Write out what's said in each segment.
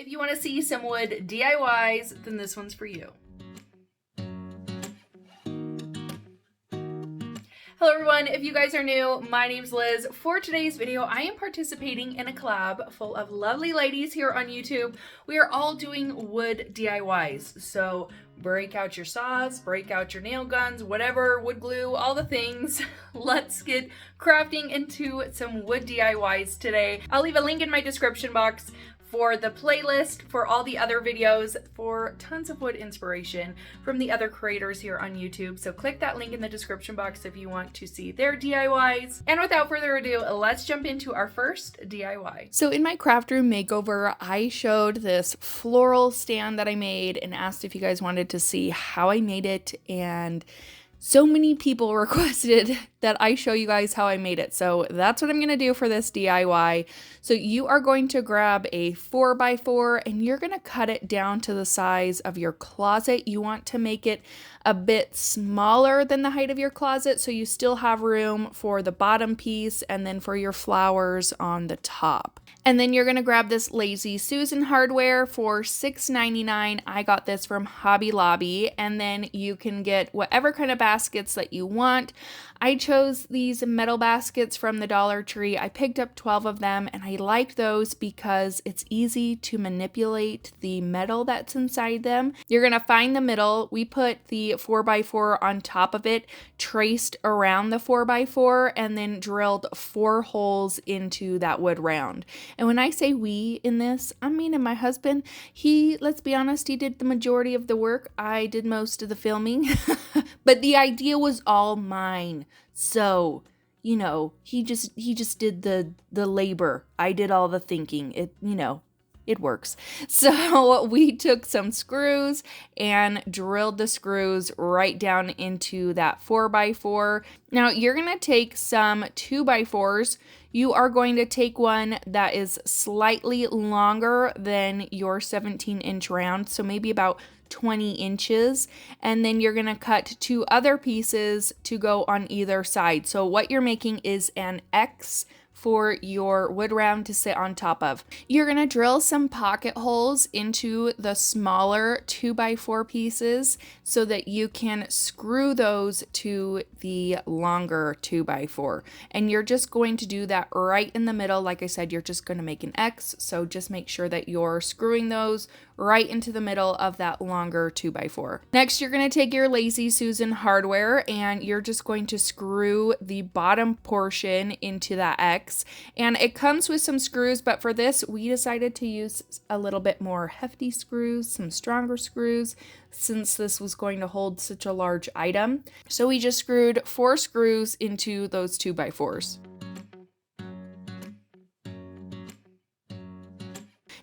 If you want to see some wood DIYs, then this one's for you. Hello everyone, if you guys are new, my name's Liz. For today's video, I am participating in a collab full of lovely ladies here on YouTube. We are all doing wood DIYs, so break out your saws, break out your nail guns, whatever, wood glue, all the things. Let's get crafting into some wood DIYs today. I'll leave a link in my description box for the playlist, for all the other videos, for tons of wood inspiration from the other creators here on YouTube. So click that link in the description box if you want to see their DIYs. And without further ado, let's jump into our first DIY. So in my craft room makeover, I showed this floral stand that I made and asked if you guys wanted to see how I made it, and so many people requested that I show you guys how I made it. So that's what I'm going to do for this DIY. So you are going to grab a 4x4 and you're going to cut it down to the size of your closet. You want to make it a bit smaller than the height of your closet, so you still have room for the bottom piece and then for your flowers on the top. And then you're going to grab this Lazy Susan hardware for $6.99. I got this from Hobby Lobby. And then you can get whatever kind of baskets that you want. I chose these metal baskets from the Dollar Tree. I picked up 12 of them and I liked those because it's easy to manipulate the metal that's inside them. You're going to find the middle. We put the 4x4 on top of it, traced around the 4x4, and then drilled 4 holes into that wood round. And when I say we in this, I'm meaning my husband. Let's be honest, he did the majority of the work. I did most of the filming, but the idea was all mine. So, you know, he just did the labor. I did all the thinking. It works. So we took some screws and drilled the screws right down into that 4x4. Now you're going to take some 2x4s. You are going to take one that is slightly longer than your 17-inch round, so maybe about 20 inches, and then you're going to cut 2 other pieces to go on either side. So what you're making is an X for your wood round to sit on top of. You're going to drill some pocket holes into the smaller 2x4 pieces so that you can screw those to the longer 2x4. And you're just going to do that right in the middle. Like I said, you're just going to make an X, so just make sure that you're screwing those right into the middle of that longer 2x4. Next, you're going to take your Lazy Susan hardware and you're just going to screw the bottom portion into that X. And it comes with some screws, but for this, we decided to use a little bit more hefty screws, some stronger screws, since this was going to hold such a large item. So we just screwed 4 screws into those 2x4s.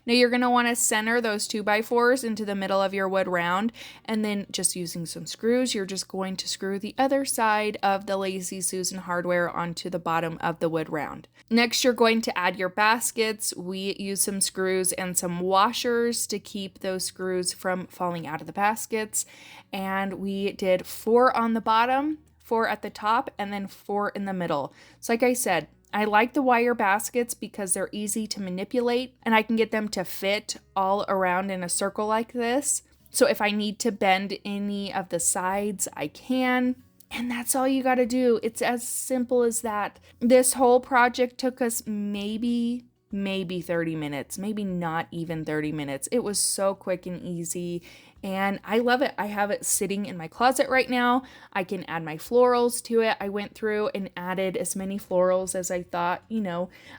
Now you're going to want to center those 2x4s into the middle of your wood round, and then just using some screws, you're just going to screw the other side of the Lazy Susan hardware onto the bottom of the wood round. Next, you're going to add your baskets. We use some screws and some washers to keep those screws from falling out of the baskets. And we did 4 on the bottom, 4 at the top, and then 4 in the middle. So like I said, I like the wire baskets because they're easy to manipulate and I can get them to fit all around in a circle like this. So if I need to bend any of the sides, I can. And that's all you got to do. It's as simple as that. This whole project took us maybe 30 minutes, maybe not even 30 minutes. It was so quick and easy. And I love it. I have it sitting in my closet right now. I can add my florals to it. I went through and added as many florals as I thought,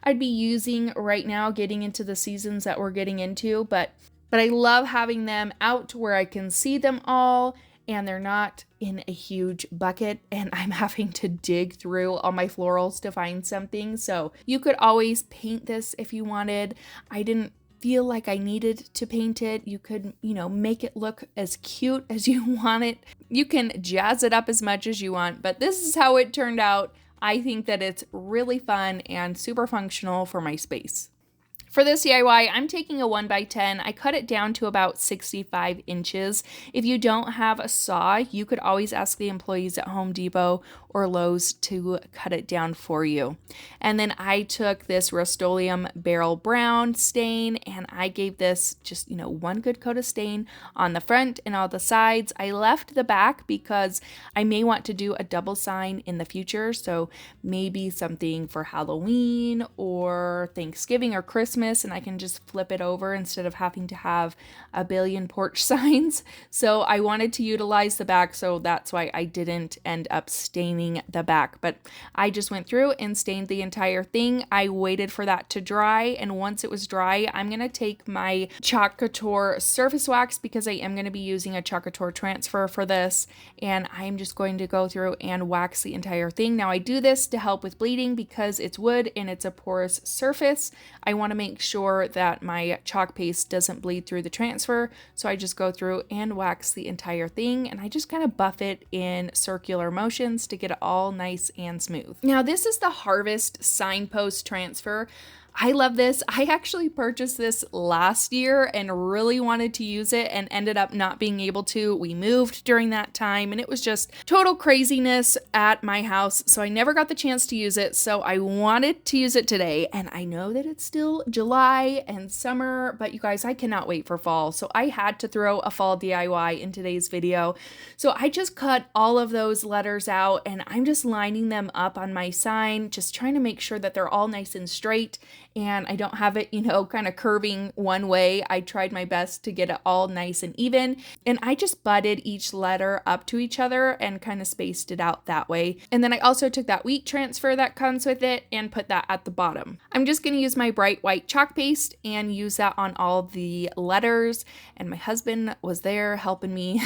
I'd be using right now, getting into the seasons that we're getting into. But I love having them out to where I can see them all and they're not in a huge bucket and I'm having to dig through all my florals to find something. So you could always paint this if you wanted. I didn't feel like I needed to paint it. You could, make it look as cute as you want it. You can jazz it up as much as you want, but this is how it turned out. I think that it's really fun and super functional for my space. For this DIY, I'm taking a 1x10. I cut it down to about 65 inches. If you don't have a saw, you could always ask the employees at Home Depot or Lowe's to cut it down for you. And then I took this Rust-Oleum Barrel Brown stain and I gave this just, one good coat of stain on the front and all the sides. I left the back because I may want to do a double sign in the future. So maybe something for Halloween or Thanksgiving or Christmas, and I can just flip it over instead of having to have a billion porch signs. So I wanted to utilize the back, so that's why I didn't end up staining the back, but I just went through and stained the entire thing. I waited for that to dry, and once it was dry, I'm going to take my Chalk Couture surface wax, because I am going to be using a Chalk Couture transfer for this, and I'm just going to go through and wax the entire thing. Now I do this to help with bleeding because it's wood and it's a porous surface. I want to make sure that my chalk paste doesn't bleed through the transfer, so I just go through and wax the entire thing, and I just kind of buff it in circular motions to get it all nice and smooth. Now this is the Harvest Signpost Transfer. I love this. I actually purchased this last year and really wanted to use it and ended up not being able to. We moved during that time and it was just total craziness at my house, so I never got the chance to use it. So I wanted to use it today, and I know that it's still July and summer, but you guys, I cannot wait for fall. So I had to throw a fall DIY in today's video. So I just cut all of those letters out and I'm just lining them up on my sign, just trying to make sure that they're all nice and straight and I don't have it, kind of curving one way. I tried my best to get it all nice and even, and I just butted each letter up to each other and kind of spaced it out that way. And then I also took that wheat transfer that comes with it and put that at the bottom. I'm just going to use my bright white chalk paste and use that on all the letters, and my husband was there helping me.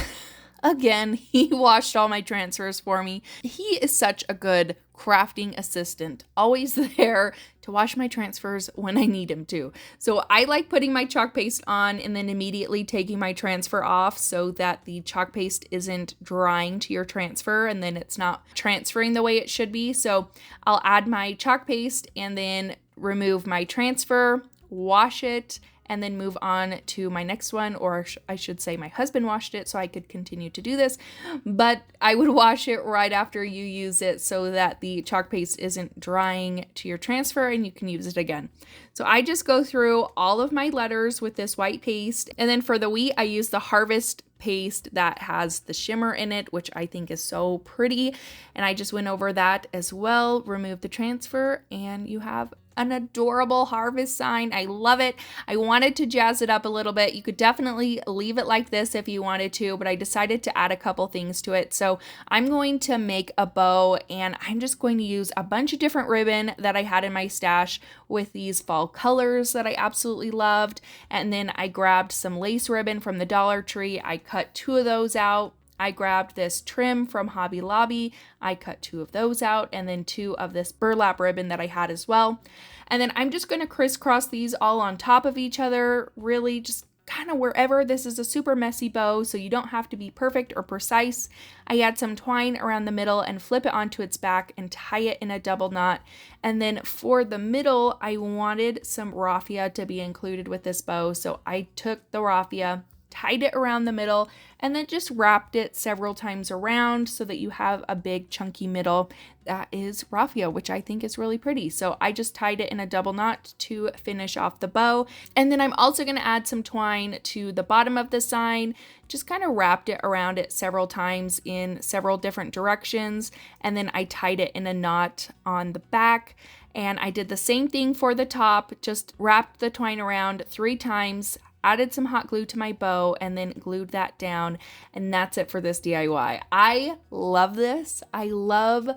Again, he washed all my transfers for me. He is such a good crafting assistant, always there to wash my transfers when I need him to. So I like putting my chalk paste on and then immediately taking my transfer off so that the chalk paste isn't drying to your transfer and then it's not transferring the way it should be. So I'll add my chalk paste and then remove my transfer, wash it, and then move on to my next one, or I should say my husband washed it so I could continue to do this, but I would wash it right after you use it so that the chalk paste isn't drying to your transfer and you can use it again. So I just go through all of my letters with this white paste, and then for the wheat, I use the Harvest paste that has the shimmer in it, which I think is so pretty, and I just went over that as well, remove the transfer, and you have an adorable Harvest sign. I love it. I wanted to jazz it up a little bit. You could definitely leave it like this if you wanted to, but I decided to add a couple things to it. So I'm going to make a bow, and I'm just going to use a bunch of different ribbon that I had in my stash with these fall colors that I absolutely loved. And then I grabbed some lace ribbon from the Dollar Tree. I cut 2 of those out. I grabbed this trim from Hobby Lobby. I cut 2 of those out, and then 2 of this burlap ribbon that I had as well. And then I'm just going to crisscross these all on top of each other, really just kind of wherever. This is a super messy bow, so you don't have to be perfect or precise. I add some twine around the middle and flip it onto its back and tie it in a double knot. And then for the middle, I wanted some raffia to be included with this bow, so I took the raffia, tied it around the middle, and then just wrapped it several times around so that you have a big chunky middle that is raffia, which I think is really pretty. So I just tied it in a double knot to finish off the bow. And then I'm also going to add some twine to the bottom of the sign, just kind of wrapped it around it several times in several different directions. And then I tied it in a knot on the back. And I did the same thing for the top, just wrapped the twine around 3 times, added some hot glue to my bow, and then glued that down. And that's it for this DIY. I love this. I love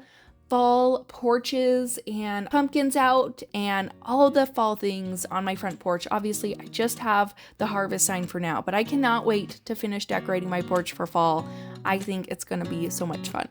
fall porches and pumpkins out and all the fall things on my front porch. Obviously, I just have the Harvest sign for now, but I cannot wait to finish decorating my porch for fall. I think it's going to be so much fun.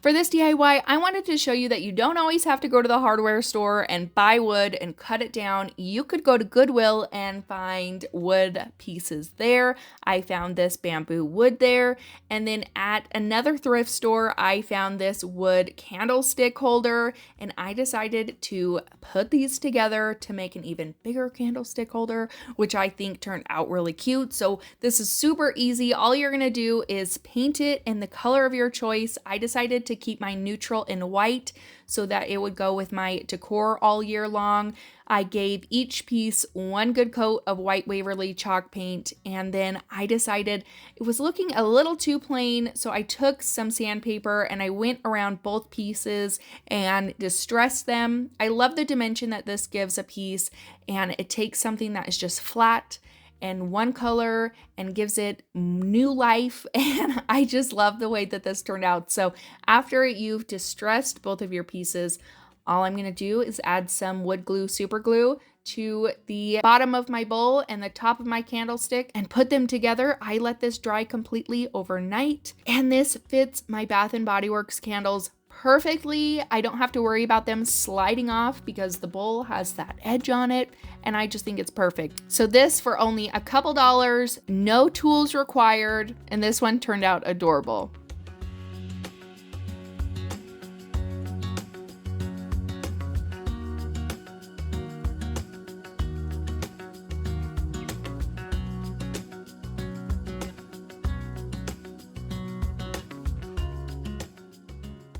For this DIY, I wanted to show you that you don't always have to go to the hardware store and buy wood and cut it down. You could go to Goodwill and find wood pieces there. I found this bamboo wood there. And then at another thrift store, I found this wood candlestick holder, and I decided to put these together to make an even bigger candlestick holder, which I think turned out really cute. So this is super easy. All you're gonna do is paint it in the color of your choice. I decided to keep my neutral in white so that it would go with my decor all year long. I gave each piece one good coat of white Waverly chalk paint, and then I decided it was looking a little too plain, so I took some sandpaper and I went around both pieces and distressed them. I love the dimension that this gives a piece, and it takes something that is just flat and one color and gives it new life, and I just love the way that this turned out. So after you've distressed both of your pieces, all I'm going to do is add some wood glue super glue to the bottom of my bowl and the top of my candlestick and put them together. I let this dry completely overnight, and this fits my Bath & Body Works candles perfectly. I don't have to worry about them sliding off because the bowl has that edge on it, and I just think it's perfect. So this for only a couple dollars, no tools required, and this one turned out adorable.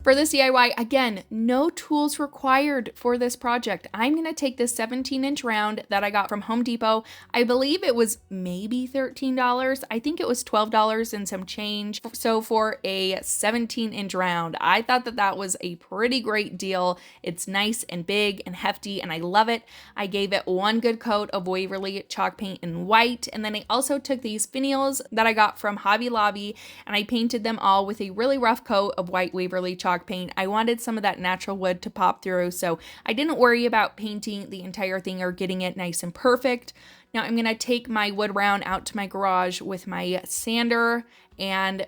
For this DIY, again, no tools required for this project. I'm going to take this 17-inch round that I got from Home Depot. I believe it was maybe $13. I think it was $12 and some change. So for a 17-inch round, I thought that that was a pretty great deal. It's nice and big and hefty, and I love it. I gave it one good coat of Waverly chalk paint in white, and then I also took these finials that I got from Hobby Lobby, and I painted them all with a really rough coat of white Waverly chalk paint. I wanted some of that natural wood to pop through, so I didn't worry about painting the entire thing or getting it nice and perfect. Now I'm going to take my wood round out to my garage with my sander, and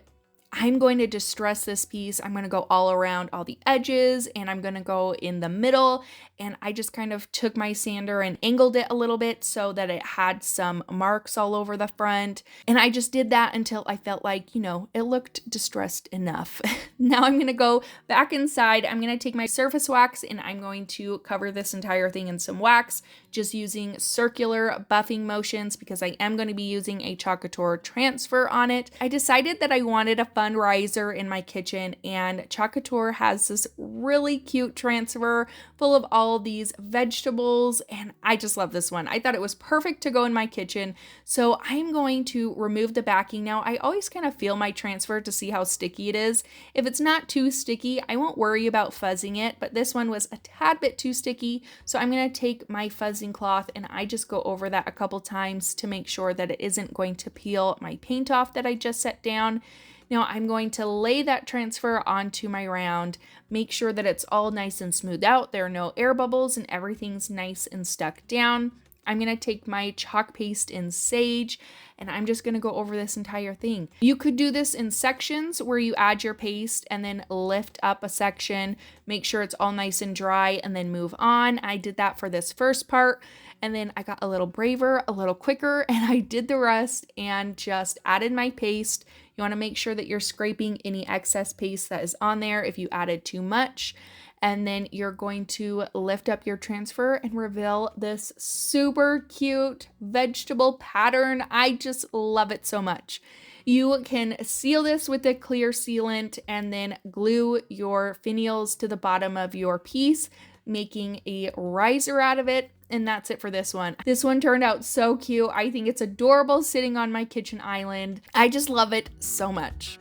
I'm going to distress this piece. I'm going to go all around all the edges, and I'm going to go in the middle, and I just kind of took my sander and angled it a little bit so that it had some marks all over the front, and I just did that until I felt like, you know, it looked distressed enough. Now I'm going to go back inside. I'm going to take my surface wax, and I'm going to cover this entire thing in some wax, just using circular buffing motions because I am going to be using a Chalk Couture transfer on it. I decided that I wanted a fundraiser in my kitchen, and Chalk Couture has this really cute transfer full of all these vegetables, and I just love this one. I thought it was perfect to go in my kitchen, so I'm going to remove the backing. Now I always kind of feel my transfer to see how sticky it is. If it's not too sticky, I won't worry about fuzzing it, but this one was a tad bit too sticky, so I'm going to take my fuzzing cloth and I just go over that a couple times to make sure that it isn't going to peel my paint off that I just set down. Now I'm going to lay that transfer onto my round, make sure that it's all nice and smoothed out, there are no air bubbles, and everything's nice and stuck down. I'm going to take my chalk paste in Sage, and I'm just going to go over this entire thing. You could do this in sections where you add your paste and then lift up a section, make sure it's all nice and dry, and then move on. I did that for this first part, and then I got a little braver, a little quicker, and I did the rest and just added my paste. You want to make sure that you're scraping any excess paste that is on there if you added too much. And then you're going to lift up your transfer and reveal this super cute vegetable pattern. I just love it so much. You can seal this with a clear sealant and then glue your finials to the bottom of your piece, making a riser out of it. And that's it for this one. This one turned out so cute. I think it's adorable sitting on my kitchen island. I just love it so much.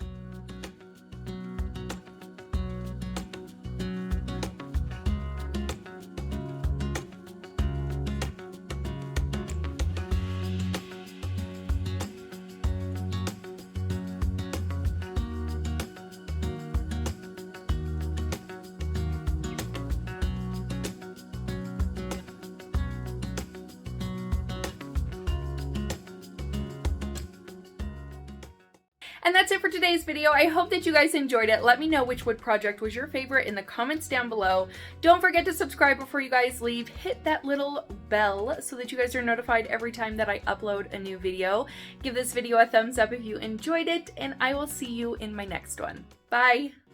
And that's it for today's video. I hope that you guys enjoyed it. Let me know which wood project was your favorite in the comments down below. Don't forget to subscribe before you guys leave. Hit that little bell so that you guys are notified every time that I upload a new video. Give this video a thumbs up if you enjoyed it, and I will see you in my next one. Bye!